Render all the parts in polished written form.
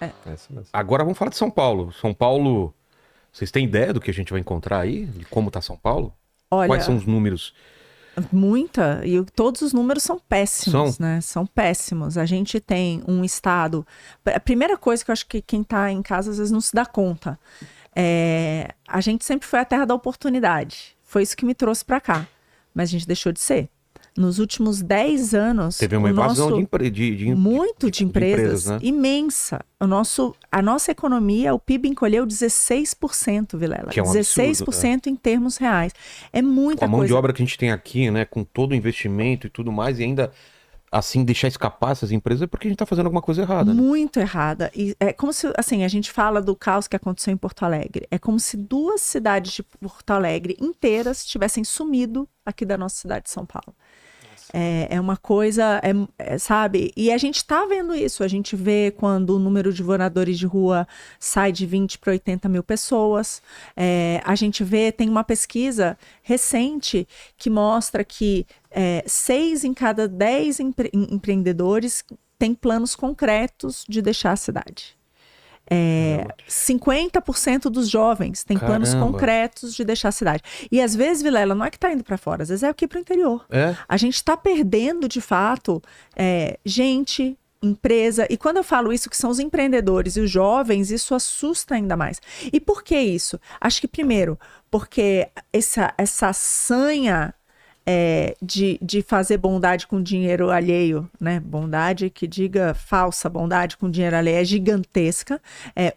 É isso mesmo. Agora vamos falar de São Paulo. São Paulo, vocês têm ideia do que a gente vai encontrar aí? De como tá São Paulo? Quais são Olha, os números? muita, e todos os números são péssimos, São? né? São péssimos. A gente tem um estado. A primeira coisa que eu acho que quem está em casa às vezes não se dá conta a gente sempre foi a terra da oportunidade. Foi isso que me trouxe para cá. Mas a gente deixou de ser. Nos últimos 10 anos. Teve uma evasão de empresas, né? Imensa. A nossa economia, o PIB encolheu 16%, Vilela. Que é um 16% absurdo, em termos reais. É muita coisa. Com a mão coisa. de obra que a gente tem aqui, né? Com todo o investimento e tudo mais, e ainda assim deixar escapar essas empresas é porque a gente tá fazendo alguma coisa errada. Né? Muito errada. E é como se, assim, a gente fala do caos que aconteceu em Porto Alegre. É como se 2 cidades de Porto Alegre inteiras tivessem sumido aqui da nossa cidade de São Paulo. É uma coisa, sabe? E a gente tá vendo isso. A gente vê quando o número de moradores de rua sai de 20 para 80 mil pessoas. A gente vê, tem uma pesquisa recente que mostra que 6 em cada 10 empreendedores têm planos concretos de deixar a cidade. 50% dos jovens têm planos concretos de deixar a cidade. E às vezes, Vilela, não é que está indo para fora, às vezes é aqui para o interior. A gente está perdendo, de fato, gente, empresa. E quando eu falo isso, que são os empreendedores e os jovens, isso assusta ainda mais. E por que isso? Acho que, primeiro, porque essa sanha de fazer bondade com dinheiro alheio, né? Bondade que diga falsa bondade com dinheiro alheio é gigantesca.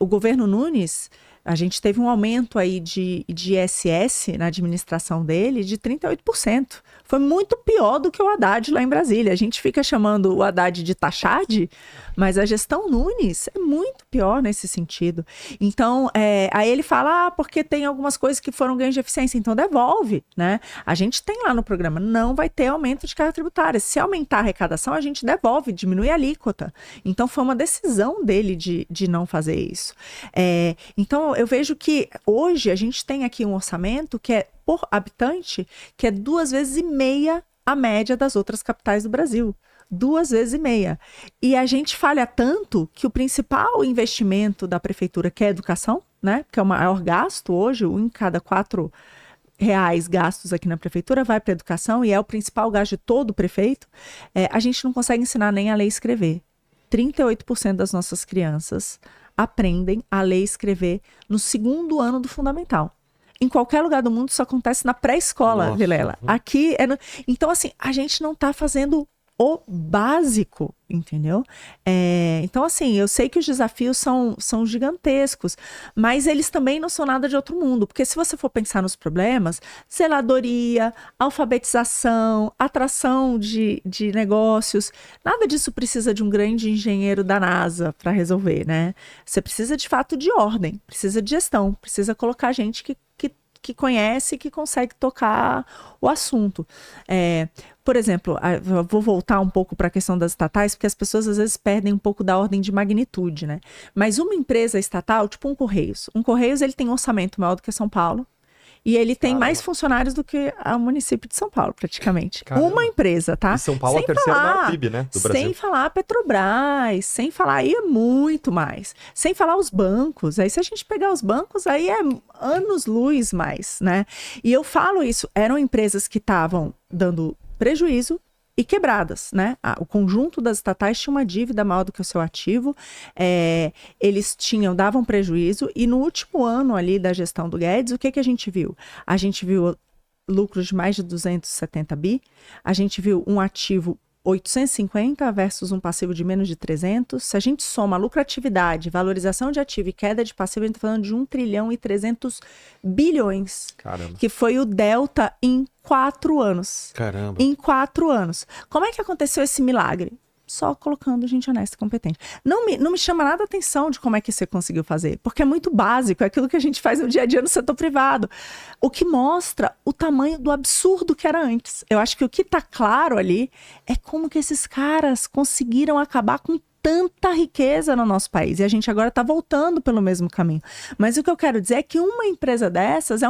O governo Nunes, a gente teve um aumento aí de ISS na administração dele de 38%. Foi muito pior do que o Haddad lá em Brasília. A gente fica chamando o Haddad de taxade, mas a gestão Nunes é muito pior nesse sentido. Então, aí ele fala, porque tem algumas coisas que foram ganhos de eficiência, então devolve, né? A gente tem lá no programa, não vai ter aumento de carga tributária. Se aumentar a arrecadação, a gente devolve, diminui a alíquota. Então, foi uma decisão dele de não fazer isso. Então, eu vejo que hoje a gente tem aqui um orçamento que é por habitante, que é 2,5 vezes a média das outras capitais do Brasil. 2,5 vezes. E a gente falha tanto que o principal investimento da prefeitura, que é a educação, né? Que é o maior gasto hoje, 1 em cada 4 reais gastos aqui na prefeitura vai para a educação e é o principal gasto de todo o prefeito. A gente não consegue ensinar nem a ler e escrever. 38% das nossas crianças aprendem a ler e escrever no 2º ano do fundamental. Em qualquer lugar do mundo isso acontece na pré-escola, Vilela. Aqui, então assim, a gente não está fazendo o básico, entendeu? Então assim, eu sei que os desafios são gigantescos, mas eles também não são nada de outro mundo, porque se você for pensar nos problemas, zeladoria, alfabetização, atração de negócios, nada disso precisa de um grande engenheiro da NASA para resolver, né? Você precisa de fato de ordem, precisa de gestão, precisa colocar gente que conhece e que consegue tocar o assunto. Por exemplo, vou voltar um pouco para a questão das estatais, porque as pessoas às vezes perdem um pouco da ordem de magnitude, né? Mas uma empresa estatal, tipo um Correios ele tem um orçamento maior do que São Paulo, e ele tem mais funcionários do que o município de São Paulo, praticamente. Uma empresa, tá? E São Paulo é a terceira maior PIB, né, do Brasil. Sem falar a Petrobras, sem falar aí é muito mais. Sem falar os bancos. Aí se a gente pegar os bancos, aí é anos-luz mais, né? E eu falo isso, eram empresas que estavam dando prejuízo e quebradas, né? O conjunto das estatais tinha uma dívida maior do que o seu ativo, eles davam prejuízo, e no último ano ali da gestão do Guedes, o que a gente viu? A gente viu lucros de mais de 270 bi, a gente viu um ativo 850 versus um passivo de menos de 300. Se a gente soma lucratividade, valorização de ativo e queda de passivo, a gente está falando de 1 trilhão e 300 bilhões. Caramba. Que foi o delta em 4 anos. Caramba. Em 4 anos. Como é que aconteceu esse milagre? Só colocando gente honesta e competente. Não me chama nada a atenção de como é que você conseguiu fazer, porque é muito básico, é aquilo que a gente faz no dia a dia no setor privado. O que mostra o tamanho do absurdo que era antes. Eu acho que o que está claro ali é como que esses caras conseguiram acabar com tanta riqueza no nosso país. E a gente agora está voltando pelo mesmo caminho. Mas o que eu quero dizer é que uma empresa dessas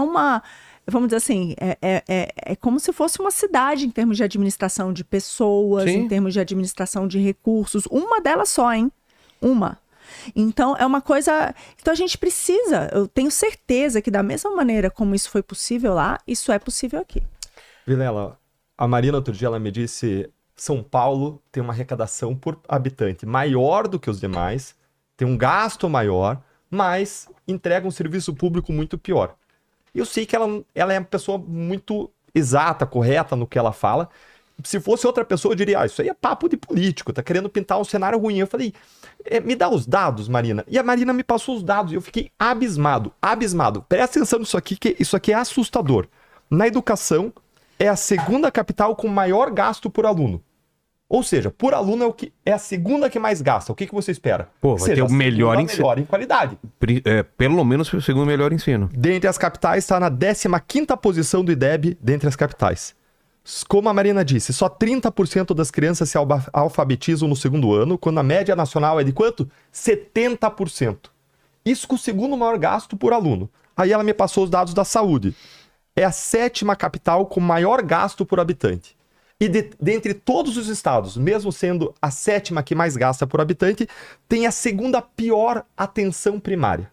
vamos dizer assim, é como se fosse uma cidade em termos de administração de pessoas, Sim. em termos de administração de recursos. Uma delas só, hein? Uma. Então, é uma coisa... Então, a gente precisa, eu tenho certeza que da mesma maneira como isso foi possível lá, isso é possível aqui. Vilela, a Marina outro dia ela me disse, São Paulo tem uma arrecadação por habitante maior do que os demais, tem um gasto maior, mas entrega um serviço público muito pior. E eu sei que ela é uma pessoa muito exata, correta no que ela fala. Se fosse outra pessoa, eu diria, isso aí é papo de político, tá querendo pintar um cenário ruim. Eu falei, me dá os dados, Marina. E a Marina me passou os dados e eu fiquei abismado. Presta atenção nisso aqui, que isso aqui é assustador. Na educação, é a segunda capital com maior gasto por aluno. Ou seja, por aluno é a segunda que mais gasta. O que você espera? Pô, vai ter o melhor melhor em qualidade. Pelo menos o segundo melhor ensino. Dentre as capitais, está na 15ª posição do IDEB dentre as capitais. Como a Marina disse, só 30% das crianças se alfabetizam no segundo ano, quando a média nacional é de quanto? 70%. Isso com o segundo maior gasto por aluno. Aí ela me passou os dados da saúde. É a 7ª capital com maior gasto por habitante. E dentre todos os estados, mesmo sendo a 7ª que mais gasta por habitante, tem a segunda pior atenção primária.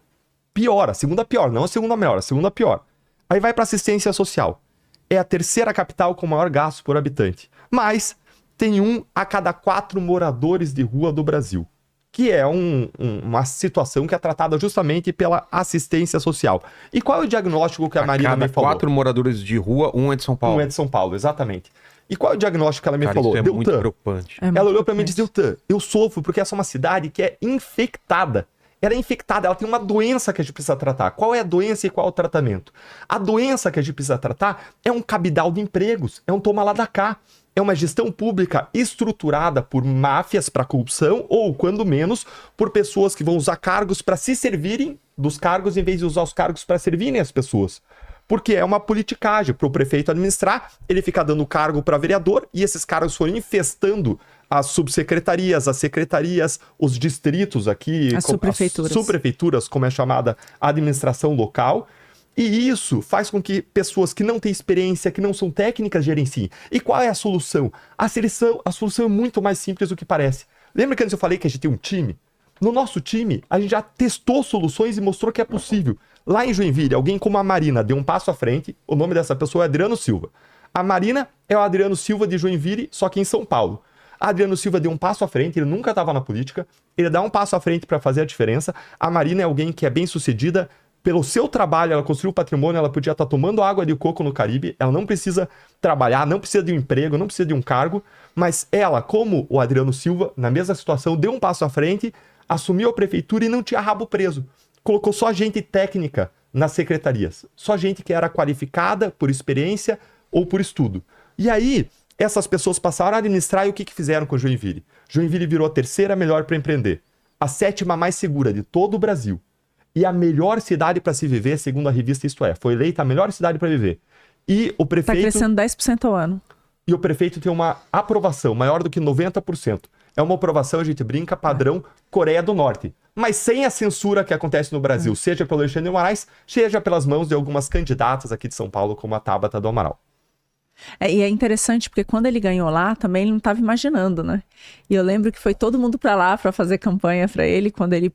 Pior, a segunda pior, não a segunda melhor, a segunda pior. Aí vai para assistência social. É a 3ª capital com maior gasto por habitante. Mas tem 1 a cada 4 moradores de rua do Brasil. Que é uma situação que é tratada justamente pela assistência social. E qual é o diagnóstico que a Marina me falou? 4 moradores de rua, 1 é de São Paulo. 1 é de São Paulo, exatamente. E qual é o diagnóstico que ela me falou? Isso é muito preocupante. Ela olhou pra mim e disse, Deltan, eu sofro porque essa é uma cidade que é infectada. Ela é infectada, ela tem uma doença que a gente precisa tratar. Qual é a doença e qual é o tratamento? A doença que a gente precisa tratar é um cabidal de empregos, é um toma lá da cá. É uma gestão pública estruturada por máfias para corrupção ou, quando menos, por pessoas que vão usar cargos para se servirem dos cargos em vez de usar os cargos para servirem as pessoas. Porque é uma politicagem para o prefeito administrar, ele fica dando cargo para vereador e esses cargos foram infestando as subsecretarias, as secretarias, os distritos aqui, as subprefeituras, como é chamada a administração local. E isso faz com que pessoas que não têm experiência, que não são técnicas, gerenciem. E qual é a solução? A solução é muito mais simples do que parece. Lembra que antes eu falei que a gente tem um time? No nosso time, a gente já testou soluções e mostrou que é possível. Lá em Joinville, alguém como a Marina deu um passo à frente. O nome dessa pessoa é Adriano Silva. A Marina é o Adriano Silva de Joinville, só que em São Paulo. Adriano Silva deu um passo à frente, ele nunca estava na política. Ele dá um passo à frente para fazer a diferença. A Marina é alguém que é bem sucedida. Pelo seu trabalho, ela construiu patrimônio, ela podia estar tomando água de coco no Caribe, ela não precisa trabalhar, não precisa de um emprego, não precisa de um cargo, mas ela, como o Adriano Silva, na mesma situação, deu um passo à frente, assumiu a prefeitura e não tinha rabo preso. Colocou só gente técnica nas secretarias, só gente que era qualificada por experiência ou por estudo. E aí, essas pessoas passaram a administrar e o que fizeram com Joinville? Joinville virou a 3ª melhor para empreender, a 7ª mais segura de todo o Brasil. E a melhor cidade para se viver, segundo a revista Isto É. Foi eleita a melhor cidade para viver. E o prefeito... Está crescendo 10% ao ano. E o prefeito tem uma aprovação maior do que 90%. É uma aprovação, a gente brinca, padrão Coreia do Norte. Mas sem a censura que acontece no Brasil, seja pelo Alexandre de Moraes, seja pelas mãos de algumas candidatas aqui de São Paulo, como a Tabata do Amaral. E é interessante porque quando ele ganhou lá, também ele não estava imaginando, né? E eu lembro que foi todo mundo para lá para fazer campanha para ele, quando ele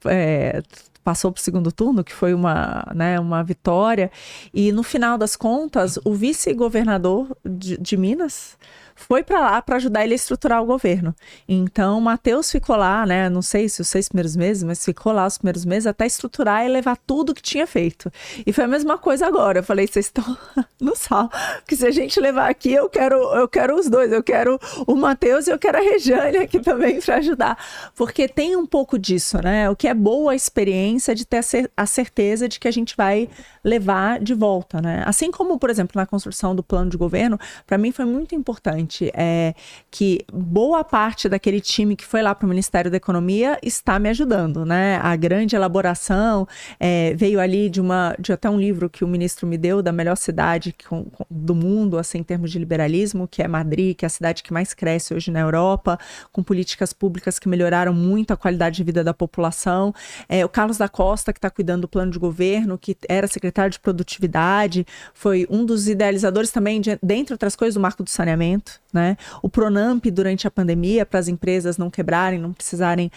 passou para o segundo turno, que foi uma vitória. E no final das contas, o vice-governador de Minas foi para lá para ajudar ele a estruturar o governo. Então, Matheus ficou lá, né? Não sei se os 6 primeiros meses, mas ficou lá os primeiros meses até estruturar e levar tudo que tinha feito. E foi a mesma coisa agora. Eu falei, vocês estão no sal. Porque se a gente levar aqui, eu quero os dois. Eu quero o Matheus e eu quero a Rejane aqui também para ajudar. Porque tem um pouco disso, né? O que é boa a experiência de ter a certeza de que a gente vai levar de volta, né? Assim como, por exemplo, na construção do plano de governo, para mim foi muito importante que boa parte daquele time que foi lá para o Ministério da Economia está me ajudando, né? A grande elaboração veio ali de até um livro que o ministro me deu, da melhor cidade do mundo, assim, em termos de liberalismo, que é Madrid, que é a cidade que mais cresce hoje na Europa, com políticas públicas que melhoraram muito a qualidade de vida da população. O Carlos da Costa, que está cuidando do plano de governo, que era secretário de produtividade, foi um dos idealizadores também, dentre outras coisas, do marco do saneamento, né? O Pronamp durante a pandemia, para as empresas não quebrarem, não precisarem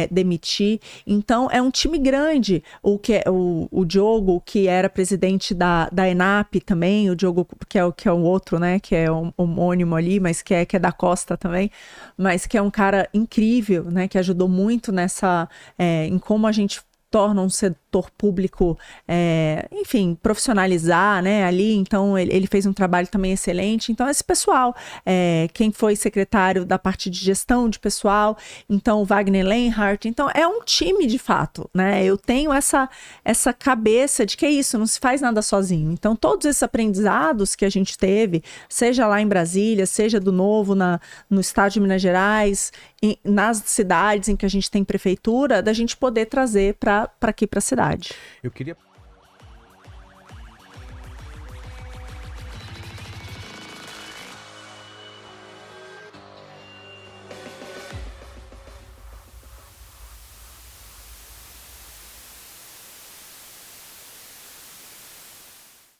demitir. Então, é um time grande. O Diogo, que era presidente da ENAP também, o Diogo, que é o outro, né? Que é um homônimo ali, mas que é da Costa também, mas que é um cara incrível, né? Que ajudou muito em como a gente torna um setor público, enfim, profissionalizar, né, ali. Então, ele fez um trabalho também excelente. Então, esse pessoal, quem foi secretário da parte de gestão de pessoal, então, o Wagner Lenhardt. Então, é um time, de fato, né? Eu tenho essa cabeça de que é isso, não se faz nada sozinho. Então, todos esses aprendizados que a gente teve, seja lá em Brasília, seja do novo no estado de Minas Gerais, nas cidades em que a gente tem prefeitura, da gente poder trazer para aqui, para a cidade. Eu queria